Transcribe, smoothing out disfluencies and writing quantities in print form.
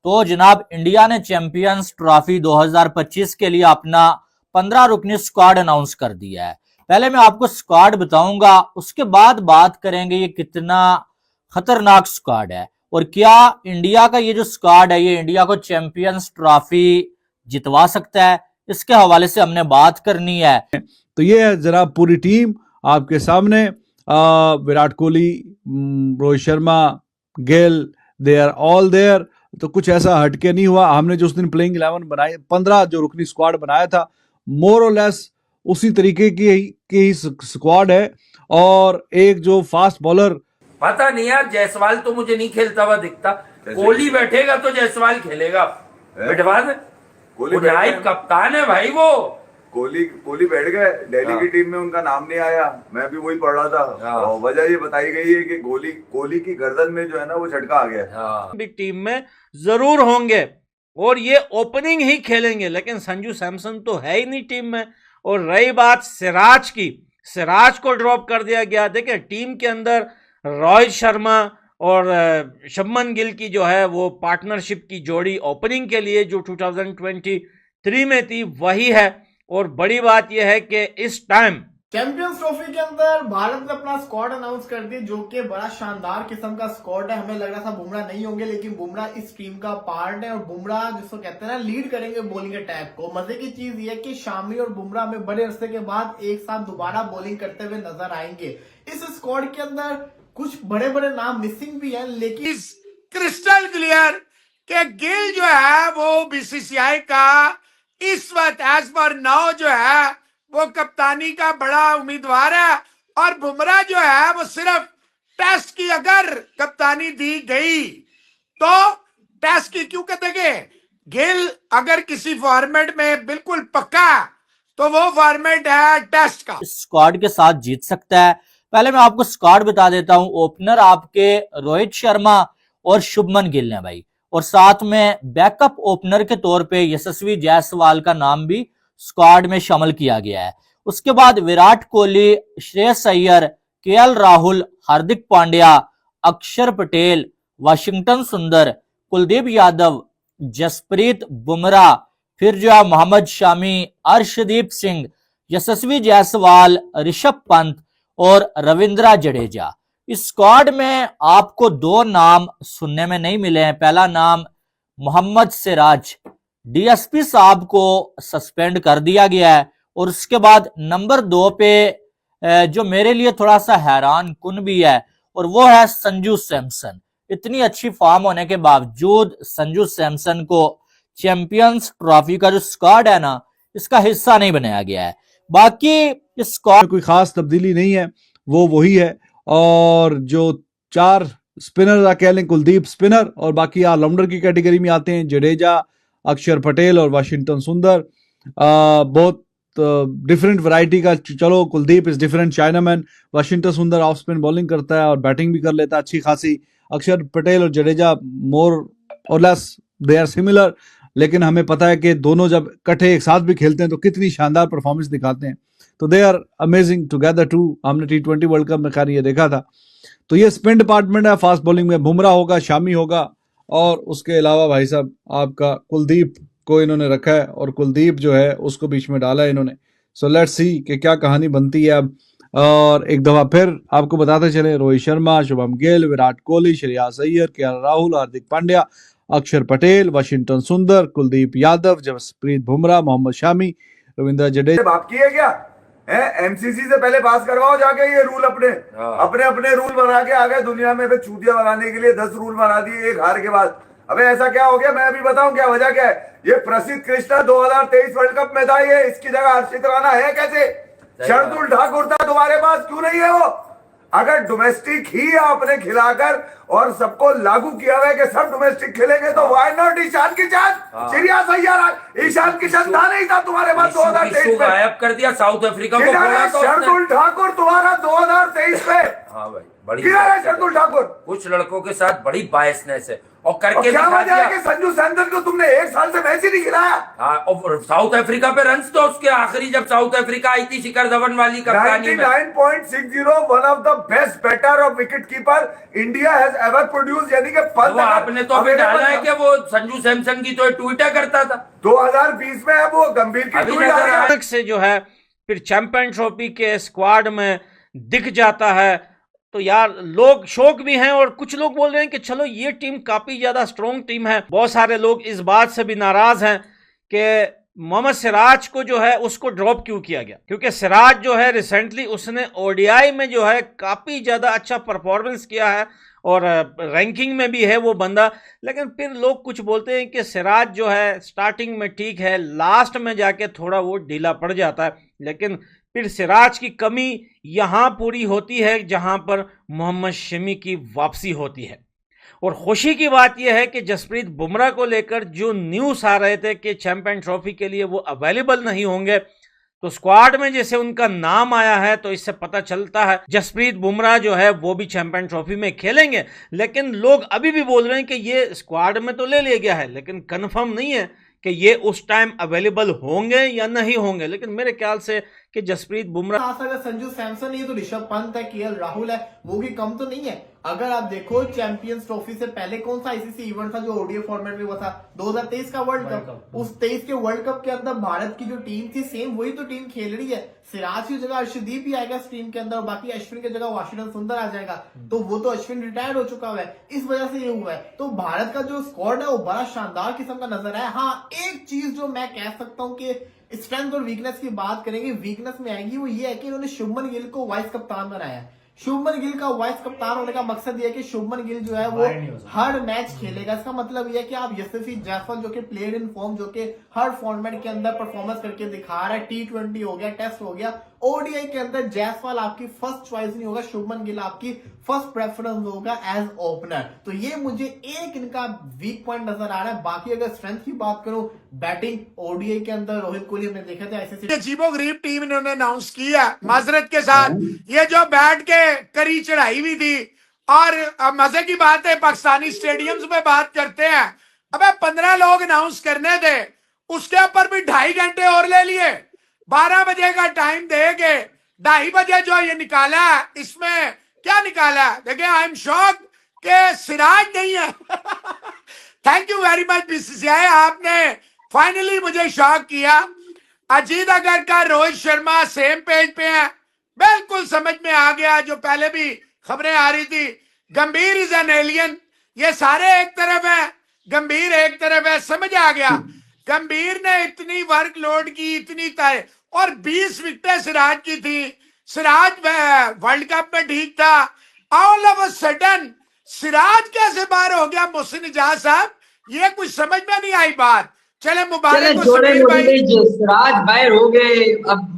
तो जनाब इंडिया ने चैंपियंस ट्रॉफी 2025 के लिए अपना 15 रुकनी स्क्वाड अनाउंस कर दिया है। पहले मैं आपको स्क्वाड बताऊंगा, उसके बाद बात करेंगे ये कितना खतरनाक स्क्वाड है और क्या इंडिया का ये जो स्क्वाड है ये इंडिया को चैंपियंस ट्रॉफी जितवा सकता है। इसके हवाले से हमने बात करनी है। तो ये है जनाब पूरी टीम आपके सामने। विराट कोहली, रोहित शर्मा, गेल, दे आर ऑल देयर। तो कुछ ऐसा हटके नहीं हुआ। हमने जो उस दिन प्लेइंग 11 बनाई, 15 जो रुकनी स्क्वाड बनाया था, मोर और लेस उसी तरीके की ही स्क्वाड है। और एक जो फास्ट बॉलर, पता नहीं यार, जायसवाल तो मुझे नहीं खेलता हुआ दिखता। कोहली बैठेगा तो जायसवाल खेलेगा। बैठवा दे, कोहली नाइब कप्तान है भाई वो। कोहली बैठ गए दिल्ली की टीम में, उनका नाम नहीं आया। मैं भी वही पढ़ रहा था और वजह ये बताई गई है कि कोहली की गर्दन में जो है ना वो झटका आ गया। भी टीम में जरूर होंगे और ये ओपनिंग ही खेलेंगे, लेकिन संजू सैमसन तो है ही नहीं टीम में। और रही बात सिराज की, सिराज को ड्रॉप कर दिया गया। देखिए टीम के अंदर रोहित शर्मा और शुभमन गिल की जो है वो पार्टनरशिप की जोड़ी ओपनिंग के लिए जो 2023 में थी वही है। और बड़ी बात यह है कि इस टाइम चैंपियंस ट्रॉफी के अंदर भारत ने अपना स्क्वाड अनाउंस कर दिया, जो कि बड़ा शानदार किस्म का स्क्वाड है। हमें लग रहा था बुमराह नहीं होंगे, लेकिन बुमराह इस टीम का पार्ट है और बुमराह जिसको कहते हैं ना लीड करेंगे बॉलिंग अटैक को। मजे की चीज ये है कि शामी और बुमराह में बड़े अरसे के बाद एक साथ दोबारा बॉलिंग करते हुए नजर आएंगे। इस स्क्वाड के अंदर कुछ बड़े बड़े नाम मिसिंग भी है, लेकिन क्रिस्टल क्लियर कि गिल जो है वो बीसीसीआई का इस वक्त एज पर नाउ जो है वो कप्तानी का बड़ा उम्मीदवार है। और बुमराह जो है वो सिर्फ टेस्ट की अगर कप्तानी दी गई तो टेस्ट की, क्यों कहते हैं गिल अगर किसी फॉर्मेट में बिल्कुल पक्का तो वो फॉर्मेट है टेस्ट का। स्क्वाड के साथ जीत सकता है। पहले मैं आपको स्क्वाड बता देता हूं। ओपनर आपके रोहित शर्मा और शुभमन गिल ने भाई, और साथ में बैकअप ओपनर के तौर पे यशस्वी जायसवाल का नाम भी स्क्वाड में शामिल किया गया है। उसके बाद विराट कोहली, श्रेयस अय्यर, केएल राहुल, हार्दिक पांड्या, अक्षर पटेल, वाशिंगटन सुंदर, कुलदीप यादव, जसप्रीत बुमराह, फिर जो है मोहम्मद शामी, अर्शदीप सिंह, यशस्वी जायसवाल, ऋषभ पंत और रविंद्र जडेजा। इस स्क्वाड में आपको दो नाम सुनने में नहीं मिले हैं। पहला नाम मोहम्मद सिराज, डीएसपी साहब को सस्पेंड कर दिया गया है। और उसके बाद नंबर 2 पे जो मेरे लिए थोड़ा सा हैरान कुन भी है और वो है संजू सैमसन। इतनी अच्छी फॉर्म होने के बावजूद संजू सैमसन को चैंपियंस ट्रॉफी का जो स्क्वाड है ना, इसका हिस्सा नहीं बनाया गया है। बाकी इस स्क्वाड कोई खास तब्दीली नहीं है, वो वही है। और जो 4 स्पिनर कह लें, कुलदीप स्पिनर, और बाकी ऑलराउंडर की कैटेगरी में आते हैं जडेजा, अक्षर पटेल और वाशिंगटन सुंदर। बहुत डिफरेंट वैरायटी का। चलो Kuldeep is different chinaman, Washington सुंदर ऑफ स्पिन बॉलिंग करता है और बैटिंग भी कर लेता है अच्छी खासी। अक्षर पटेल और जडेजा मोर और लेस दे आर सिमिलर, लेकिन हमें पता है कि दोनों जब इकट्ठे एक साथ भी खेलते हैं तो कितनी शानदार परफॉर्मेंस दिखाते हैं। तो they are amazing together too. हमने T20 वर्ल्ड कप में खैर ये देखा था। तो ये स्पिन डिपार्टमेंट है। फास्ट बॉलिंग में बुमराह होगा, शामी होगा, और उसके अलावा भाई साहब आपका कुलदीप को इन्होंने रखा है और कुलदीप जो है उसको बीच में डाला है इन्होंने। सो लेट्स सी कि क्या कहानी बनती है अब। और एक दफा फिर आपको बताते चले, रोहित शर्मा, शुभम गिल, विराट कोहली, श्रेयस अय्यर, केएल राहुल, हार्दिक पांड्या, अक्षर पटेल, वाशिंगटन सुंदर, कुलदीप यादव, जसप्रीत बुमराह, मोहम्मद शामी, रविंद्र जडेजा। बाप की है क्या है? एमसीसी से पहले पास करवाओ जाके ये रूल। अपने रूल बना के आ गए दुनिया में चूतिया बनाने के लिए। 10 रूल बना दिए एक हार के बाद। अबे ऐसा क्या हो गया? मैं अभी बताऊं क्या वजह क्या है। ये प्रसिद्ध कृष्णा 2023 वर्ल्ड कप में था, ये इसकी जगह हर्षित राणा है कैसे? शार्दुल ठाकुर था तुम्हारे पास, क्यों नहीं है वो? अगर डोमेस्टिक ही आपने खिलाकर और सबको लागू किया हुआ है कि सब डोमेस्टिक खेलेंगे तो व्हाई नॉट ईशान किशन? श्रेयस अय्यर, ईशान किशन था नहीं था तुम्हारे पास 2023 में? गायब कर दिया साउथ अफ्रीका को। शार्दुल ठाकुर तुम्हारा 2023 में। हाँ भाई, बड़ी शार्दुल ठाकुर कुछ लड़कों के साथ बड़ी बायसनेस है और करके क्या दिखा वजह है दिया। कि संजू सैमसन को तुमने 1 साल से मैच ही नहीं खिलाया? हाँ, और साउथ अफ्रीका पे रन्स तो उसके आखिरी जब साउथ अफ्रीका आई थी शिखर धवन वाली कप्तानी में। 99.60, one of the best batter और wicket keeper India has ever produce, यानी कि वो आपने तो अभी डाला है कि वो संजू सैमसन की तो ट्वीटर करता था 2020 में है वो गंभीर की अभी ट्वीट आ नजर रही है। अचानक से जो है फिर चैंपियन ट्रॉफी के स्क्वाड में दिख जाता है, तो यार लोग शौक भी हैं और कुछ लोग बोल रहे हैं कि चलो ये टीम काफी ज्यादा स्ट्रॉन्ग टीम है। बहुत सारे लोग इस बात से भी नाराज हैं कि मोहम्मद सिराज को जो है उसको ड्रॉप क्यों किया गया, क्योंकि सिराज जो है रिसेंटली उसने ओडीआई में जो है काफी ज्यादा अच्छा परफॉर्मेंस किया है और रैंकिंग में भी है वो बंदा। लेकिन फिर लोग कुछ बोलते हैं कि सिराज जो है स्टार्टिंग में ठीक है, लास्ट में जाके थोड़ा वो ढीला पड़ जाता है। लेकिन फिर सिराज की कमी यहां पूरी होती है जहां पर मोहम्मद शमी की वापसी होती है। और खुशी की बात यह है कि जसप्रीत बुमराह को लेकर जो न्यूज़ आ रहे थे कि चैंपियन ट्रॉफी के लिए वो अवेलेबल नहीं होंगे, तो स्क्वाड में जैसे उनका नाम आया है तो इससे पता चलता है जसप्रीत बुमराह जो है वो भी चैंपियन ट्रॉफी में खेलेंगे। लेकिन लोग अभी भी बोल रहे हैं कि ये स्क्वाड में तो ले लिया गया है, लेकिन कंफर्म नहीं है कि ये उस टाइम अवेलेबल होंगे या नहीं होंगे। लेकिन मेरे ख्याल से कि जसप्रीत बुमराह अगर संजू सैमसन है तो ऋषभ पंत है, केएल राहुल है, वो भी कम तो नहीं है। अगर आप देखो चैंपियंस ट्रॉफी से पहले कौन सा आईसीसी इवेंट था जो ओडीआई फॉर्मेट में हुआ था, 2023 का वर्ल्ड कप। उस 23 के वर्ल्ड कप के अंदर भारत की जो टीम थी सेम वही तो टीम खेल रही है। सिराज की जगह अर्शदीप भी आएगा इस टीम के अंदर और बाकी अश्विन की जगह वाशिंगटन सुंदर आ जाएगा। तो वो तो अश्विन रिटायर्ड हो चुका है, इस वजह से ये हुआ है। तो भारत का जो स्क्वाड है वो बड़ा शानदार किस्म का नजर आया। हाँ, एक चीज जो मैं कह सकता हूँ कि स्ट्रेंथ और वीकनेस की बात करेंगे, वीकनेस में आएगी, वो ये है कि इन्होंने शुभमन गिल को वाइस कप्तान बनाया है। शुभमन गिल का वाइस कप्तान होने का मकसद ये है कि शुभमन गिल जो है वो हर मैच खेलेगा। इसका मतलब ये है कि आप यशस्वी जायसवाल जो कि प्लेयर इन फॉर्म, जो कि हर फॉर्मेट के अंदर परफॉर्मेंस करके दिखा रहा है, T20 हो गया, टेस्ट हो गया, ओडीआई के अंदर जायसवाल आपकी फर्स्ट चॉइस नहीं होगा, शुभमन गिल आपकी फर्स्ट प्रेफरेंस होगा एज ओपनर। तो ये मुझे एक इनका वीक पॉइंट नजर आ रहा है। बाकी अगर स्ट्रेंथ की बात करूं, बैटिंग ओडीआई के अंदर रोहित कोहली हमने देखा था आईसीसी अजीबोगरीब टीम इन्होंने अनाउंस किया माजरत के साथ। ये जो बैट के करी चढ़ाई हुई थी, और मजे की बात है पाकिस्तानी स्टेडियम्स में बात करते हैं, अबे 15 लोग अनाउंस करने थे, उसके ऊपर भी 2.5 घंटे और ले लिए। 12 बजे का टाइम देके 2:30 बजे जो ये निकाला है, इसमें क्या निकाला है देखिए। आई एम शॉक कि सिराज नहीं है। Thank you very much BCCI, आपने फाइनली मुझे शॉक किया। अजीत अगरकर, रोहित शर्मा सेम पेज पे हैं, बिल्कुल समझ में आ गया जो पहले भी खबरें आ रही थी। गंभीर इज एन एलियन, ये सारे एक तरफ है, गंभीर एक तरफ है, समझ आ गया। गंभीर ने इतनी वर्कलोड की, इतनी तय, और 20 विकेटें सिराज की थी। सिराज वर्ल्ड कप में ठीक था, all of a sudden Siraj कैसे बाहर हो गया मोहसिन इजाज साहब, ये कुछ समझ में नहीं आई बात। चले मुबारक हो जोड़े समीर भाई। सिराज बाहर हो गए। अब